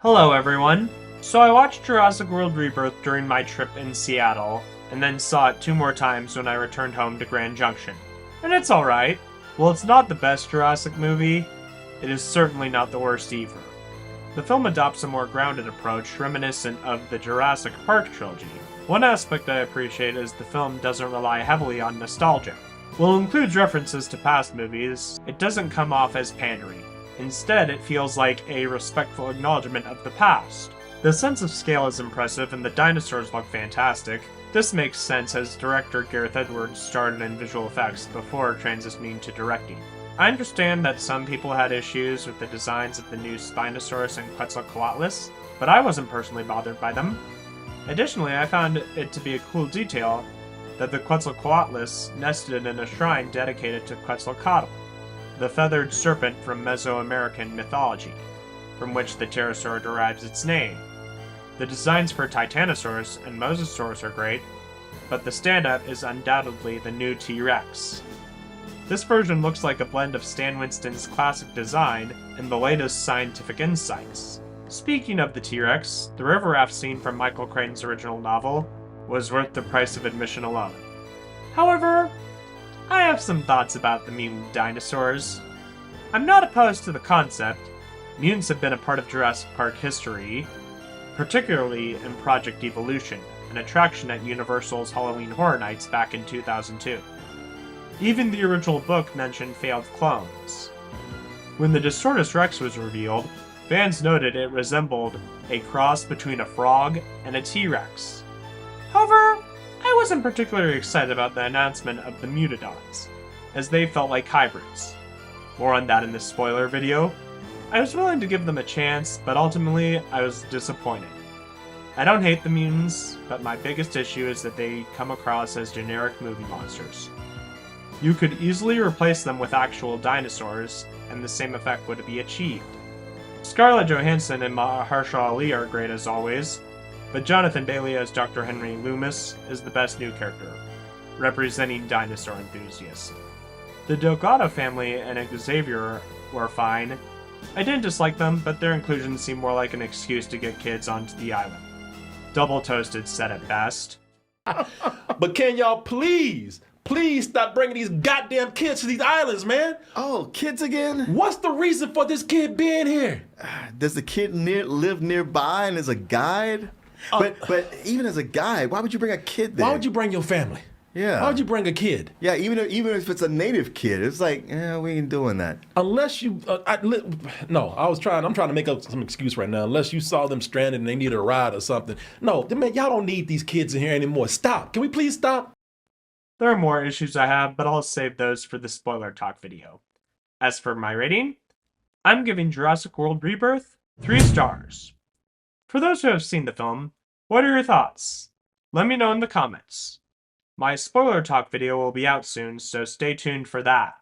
Hello everyone! So I watched Jurassic World Rebirth during my trip in Seattle, and then saw it 2 more times when I returned home to Grand Junction. And it's alright. While it's not the best Jurassic movie, it is certainly not the worst either. The film adopts a more grounded approach reminiscent of the Jurassic Park trilogy. One aspect I appreciate is the film doesn't rely heavily on nostalgia. While it includes references to past movies, it doesn't come off as pandering. Instead, it feels like a respectful acknowledgement of the past. The sense of scale is impressive and the dinosaurs look fantastic. This makes sense as director Gareth Edwards started in visual effects before transitioning to directing. I understand that some people had issues with the designs of the new Spinosaurus and Quetzalcoatlus, but I wasn't personally bothered by them. Additionally, I found it to be a cool detail that the Quetzalcoatlus nested in a shrine dedicated to Quetzalcoatl, the feathered serpent from Mesoamerican mythology, from which the pterosaur derives its name. The designs for Titanosaurus and Mosasaurus are great, but the standout is undoubtedly the new T-Rex. This version looks like a blend of Stan Winston's classic design and the latest scientific insights. Speaking of the T-Rex, the river raft scene from Michael Crichton's original novel was worth the price of admission alone. However, I have some thoughts about the mutant dinosaurs. I'm not opposed to the concept. Mutants have been a part of Jurassic Park history, particularly in Project Evolution, an attraction at Universal's Halloween Horror Nights back in 2002. Even the original book mentioned failed clones. When the Distortus Rex was revealed, fans noted it resembled a cross between a frog and a T-Rex. However, I wasn't particularly excited about the announcement of the Mutadons, as they felt like hybrids. More on that in this spoiler video. I was willing to give them a chance, but ultimately I was disappointed. I don't hate the mutants, but my biggest issue is that they come across as generic movie monsters. You could easily replace them with actual dinosaurs, and the same effect would be achieved. Scarlett Johansson and Mahershala Ali are great as always, but Jonathan Bailey as Dr. Henry Loomis is the best new character, representing dinosaur enthusiasts. The Delgado family and Xavier were fine. I didn't dislike them, but their inclusion seemed more like an excuse to get kids onto the island. Double Toasted said it best. But can y'all please stop bringing these goddamn kids to these islands, man? Oh, kids again? What's the reason for this kid being here? Does the kid live nearby and is a guide? But even as a guide, why would you bring a kid there? Why would you bring your family? Yeah. Why would you bring a kid? Yeah, even if it's a native kid, it's like, yeah, we ain't doing that. Unless you, I'm trying to make up some excuse right now. Unless you saw them stranded and they needed a ride or something. No, man, y'all don't need these kids in here anymore. Stop. Can we please stop? There are more issues I have, but I'll save those for the spoiler talk video. As for my rating, I'm giving Jurassic World Rebirth 3 stars. For those who have seen the film, what are your thoughts? Let me know in the comments. My spoiler talk video will be out soon, so stay tuned for that.